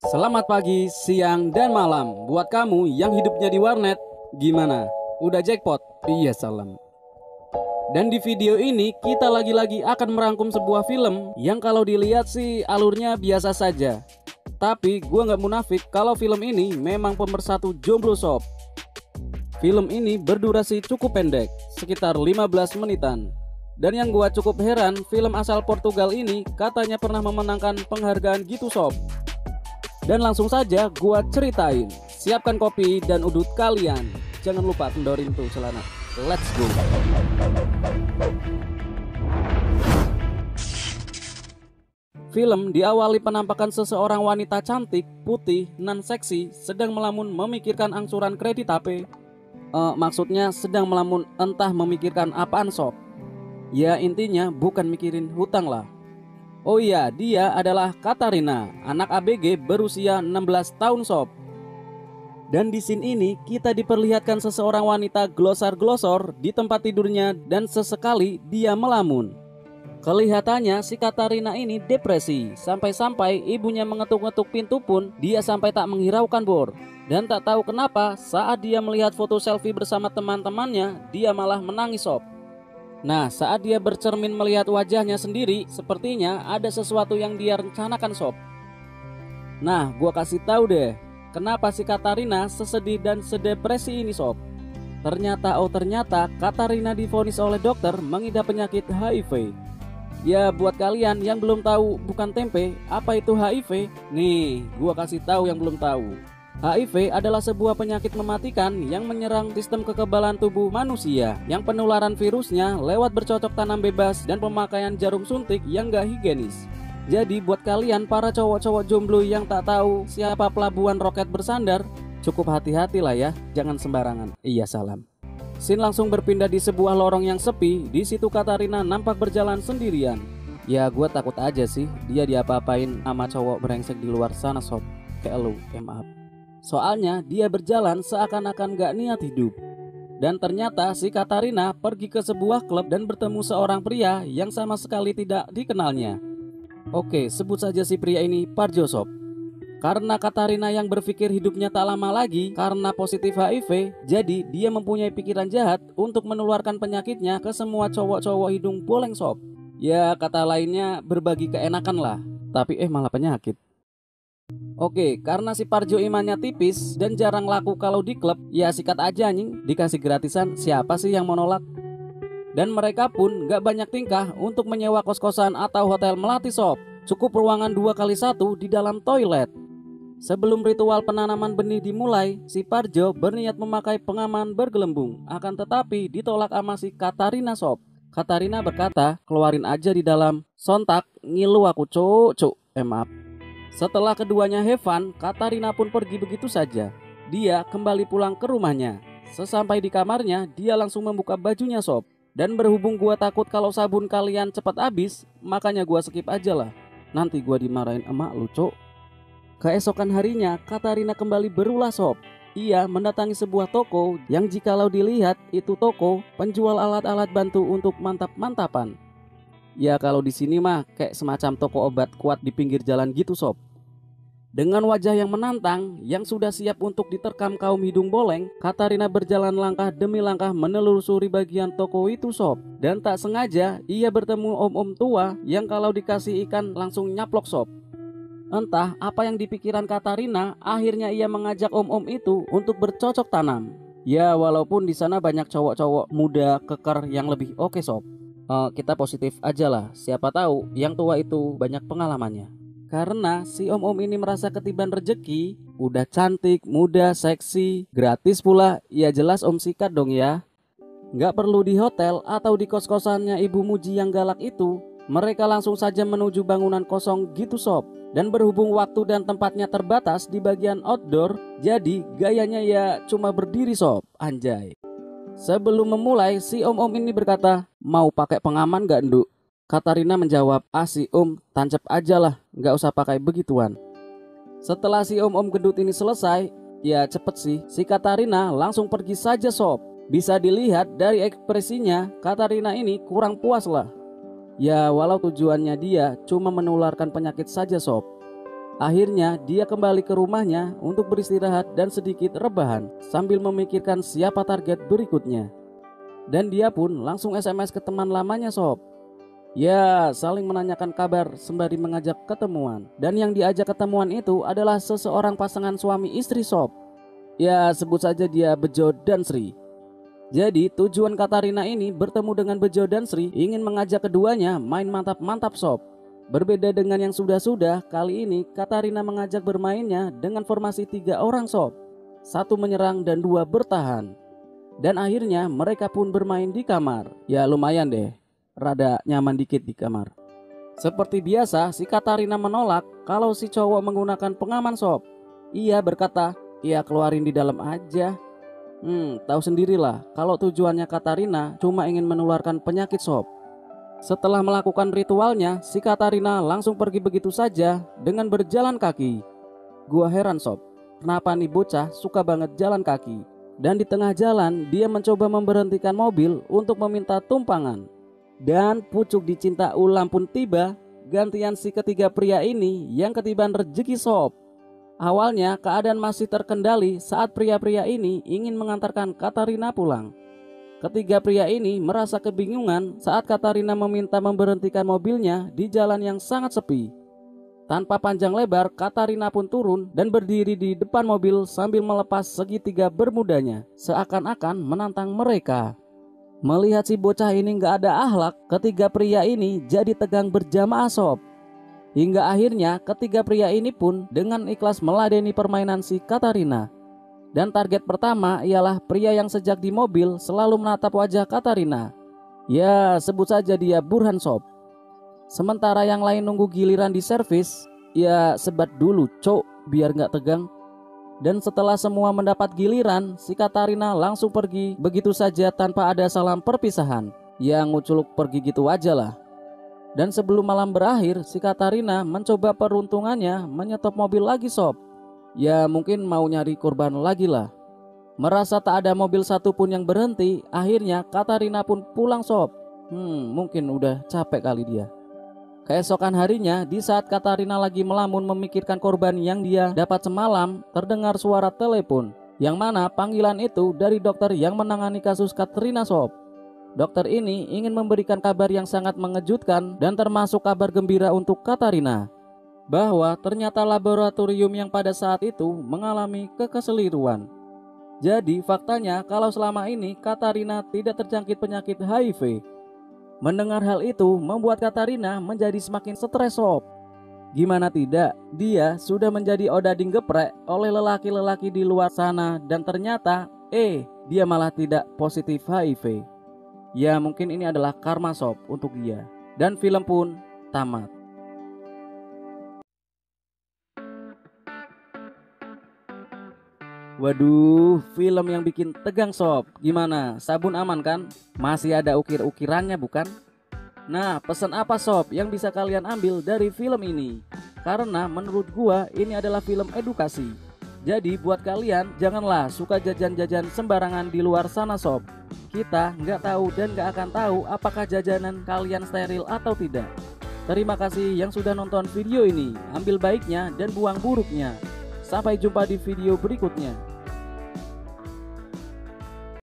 Selamat pagi, siang, dan malam buat kamu yang hidupnya di warnet. Gimana? Udah jackpot? Iya salam. Dan di video ini kita lagi-lagi akan merangkum sebuah film yang kalau dilihat sih alurnya biasa saja. Tapi gua nggak munafik kalau film ini memang pemersatu jomblo sob. Film ini berdurasi cukup pendek, sekitar 15 menitan. Dan yang gua cukup heran, film asal Portugal ini katanya pernah memenangkan penghargaan gitu sob. Dan langsung saja gua ceritain. Siapkan kopi dan udut kalian. Jangan lupa kendorin tuh celana. Let's go. Film diawali penampakan seseorang wanita cantik, putih, nan seksi sedang melamun memikirkan angsuran kredit HP. Maksudnya sedang melamun entah memikirkan apaan sob. Ya intinya bukan mikirin hutang lah. Oh iya, dia adalah Katarina, anak ABG berusia 16 tahun sob. Dan di scene ini kita diperlihatkan seseorang wanita glosor-glosor di tempat tidurnya dan sesekali dia melamun. Kelihatannya si Katarina ini depresi, sampai-sampai ibunya mengetuk-ngetuk pintu pun dia sampai tak menghiraukan bor. Dan tak tahu kenapa saat dia melihat foto selfie bersama teman-temannya, dia malah menangis sob. Nah, saat dia bercermin melihat wajahnya sendiri, sepertinya ada sesuatu yang dia rencanakan sob. Nah, gua kasih tahu deh, kenapa si Katarina sesedih dan sedepresi ini sob. Ternyata Katarina divonis oleh dokter mengidap penyakit HIV. Ya, buat kalian yang belum tahu bukan tempe, apa itu HIV? Nih, gua kasih tahu yang belum tahu. HIV adalah sebuah penyakit mematikan yang menyerang sistem kekebalan tubuh manusia yang penularan virusnya lewat bercocok tanam bebas dan pemakaian jarum suntik yang gak higienis. Jadi buat kalian para cowok-cowok jomblo yang tak tahu siapa pelabuhan roket bersandar, cukup hati-hati lah ya, jangan sembarangan. Iya salam. Scene langsung berpindah di sebuah lorong yang sepi. Di situ Katarina nampak berjalan sendirian. Ya gue takut aja sih dia diapa-apain sama cowok brengsek di luar sana sob. Kayak lu, maaf. Soalnya dia berjalan seakan-akan gak niat hidup. Dan ternyata si Katarina pergi ke sebuah klub dan bertemu seorang pria yang sama sekali tidak dikenalnya. Oke, sebut saja si pria ini Parjo sob. Karena Katarina yang berpikir hidupnya tak lama lagi karena positif HIV, jadi dia mempunyai pikiran jahat untuk menularkan penyakitnya ke semua cowok-cowok hidung boleng sob. Ya kata lainnya berbagi keenakan lah, tapi malah penyakit. Oke, karena si Parjo imannya tipis dan jarang laku kalau di klub, ya sikat aja anjing, dikasih gratisan, siapa sih yang mau nolak? Dan mereka pun gak banyak tingkah untuk menyewa kos-kosan atau hotel melati sob. Cukup ruangan 2x1 di dalam toilet. Sebelum ritual penanaman benih dimulai, si Parjo berniat memakai pengaman bergelembung. Akan tetapi ditolak sama si Katarina sob. Katarina berkata, keluarin aja di dalam. Sontak, ngilu aku cuk. Maaf. Setelah keduanya have fun, Katarina pun pergi begitu saja. Dia kembali pulang ke rumahnya. Sesampai di kamarnya, dia langsung membuka bajunya sob. Dan berhubung gua takut kalau sabun kalian cepat habis, makanya gua skip aja lah. Nanti gua dimarahin emak lu cuk. Keesokan harinya, Katarina kembali berulah sob. Ia mendatangi sebuah toko yang jikalau dilihat itu toko penjual alat-alat bantu untuk mantap-mantapan. Ya kalau di sini mah kayak semacam toko obat kuat di pinggir jalan gitu sob. Dengan wajah yang menantang yang sudah siap untuk diterkam kaum hidung boleng, Katarina berjalan langkah demi langkah menelusuri bagian toko itu sob. Dan tak sengaja ia bertemu om-om tua yang kalau dikasih ikan langsung nyaplok sob. Entah apa yang dipikiran Katarina, akhirnya ia mengajak om-om itu untuk bercocok tanam. Ya walaupun di sana banyak cowok-cowok muda keker yang lebih oke sob. Kita positif aja lah, siapa tahu yang tua itu banyak pengalamannya. Karena si om-om ini merasa ketiban rejeki, udah cantik, muda, seksi, gratis pula, ya jelas om sikat dong ya. Gak perlu di hotel atau di kos-kosannya ibu Muji yang galak itu, mereka langsung saja menuju bangunan kosong gitu sob. Dan berhubung waktu dan tempatnya terbatas di bagian outdoor, jadi gayanya ya cuma berdiri sob, anjay. Sebelum memulai, si om-om ini berkata, mau pakai pengaman gak nduk? Katarina menjawab, si om tancap aja lah, gak usah pakai begituan. Setelah si om-om gendut ini selesai, ya cepet sih, si Katarina langsung pergi saja sob. Bisa dilihat dari ekspresinya, Katarina ini kurang puas lah. Ya walau tujuannya dia cuma menularkan penyakit saja sob. Akhirnya dia kembali ke rumahnya untuk beristirahat dan sedikit rebahan sambil memikirkan siapa target berikutnya. Dan dia pun langsung SMS ke teman lamanya sob. Ya, saling menanyakan kabar sembari mengajak ketemuan. Dan yang diajak ketemuan itu adalah seseorang pasangan suami istri sob. Ya, sebut saja dia Bejo dan Sri. Jadi tujuan Katarina ini bertemu dengan Bejo dan Sri ingin mengajak keduanya main mantap-mantap sob. Berbeda dengan yang sudah-sudah, kali ini Katarina mengajak bermainnya dengan formasi 3 orang sob. 1 menyerang dan 2 bertahan. Dan akhirnya mereka pun bermain di kamar. Ya lumayan deh, rada nyaman dikit di kamar. Seperti biasa si Katarina menolak kalau si cowok menggunakan pengaman sob. Ia berkata, ya keluarin di dalam aja. Tahu sendirilah kalau tujuannya Katarina cuma ingin menularkan penyakit sob. Setelah melakukan ritualnya, si Katarina langsung pergi begitu saja dengan berjalan kaki. Gua heran sob, kenapa nih bocah suka banget jalan kaki. Dan di tengah jalan dia mencoba memberhentikan mobil untuk meminta tumpangan. Dan pucuk dicinta ulam pun tiba, gantian si ketiga pria ini yang ketiban rezeki sob. Awalnya keadaan masih terkendali saat pria-pria ini ingin mengantarkan Katarina pulang. Ketiga pria ini merasa kebingungan saat Katarina meminta memberhentikan mobilnya di jalan yang sangat sepi. Tanpa panjang lebar, Katarina pun turun dan berdiri di depan mobil sambil melepas segitiga bermudanya, seakan-akan menantang mereka. Melihat si bocah ini gak ada akhlak, ketiga pria ini jadi tegang berjamaah sob. Hingga akhirnya ketiga pria ini pun dengan ikhlas meladeni permainan si Katarina. Dan target pertama ialah pria yang sejak di mobil selalu menatap wajah Katarina. Ya, sebut saja dia Burhan sob. Sementara yang lain nunggu giliran di servis, ya sebat dulu cok biar gak tegang. Dan setelah semua mendapat giliran, si Katarina langsung pergi begitu saja tanpa ada salam perpisahan. Ya nguculuk pergi gitu aja lah. Dan sebelum malam berakhir, si Katarina mencoba peruntungannya menyetop mobil lagi sob. Ya mungkin mau nyari korban lagi lah. Merasa tak ada mobil satupun yang berhenti, akhirnya Katarina pun pulang sob. Mungkin udah capek kali dia. Keesokan harinya, di saat Katarina lagi melamun memikirkan korban yang dia dapat semalam, terdengar suara telepon, yang mana panggilan itu dari dokter yang menangani kasus Katarina sob. Dokter ini ingin memberikan kabar yang sangat mengejutkan dan termasuk kabar gembira untuk Katarina, bahwa ternyata laboratorium yang pada saat itu mengalami kekeliruan. Jadi faktanya kalau selama ini Katarina tidak terjangkit penyakit HIV. Mendengar hal itu membuat Katarina menjadi semakin stres sob. Gimana tidak, dia sudah menjadi odading geprek oleh lelaki-lelaki di luar sana dan ternyata dia malah tidak positif HIV. Ya mungkin ini adalah karma sob untuk dia. Dan film pun tamat. Waduh, film yang bikin tegang sob. Gimana, sabun aman kan? Masih ada ukir-ukirannya bukan? Nah, pesan apa sob yang bisa kalian ambil dari film ini? Karena menurut gua ini adalah film edukasi. Jadi buat kalian janganlah suka jajan-jajan sembarangan di luar sana sob. Kita nggak tahu dan nggak akan tahu apakah jajanan kalian steril atau tidak. Terima kasih yang sudah nonton video ini. Ambil baiknya dan buang buruknya. Sampai jumpa di video berikutnya.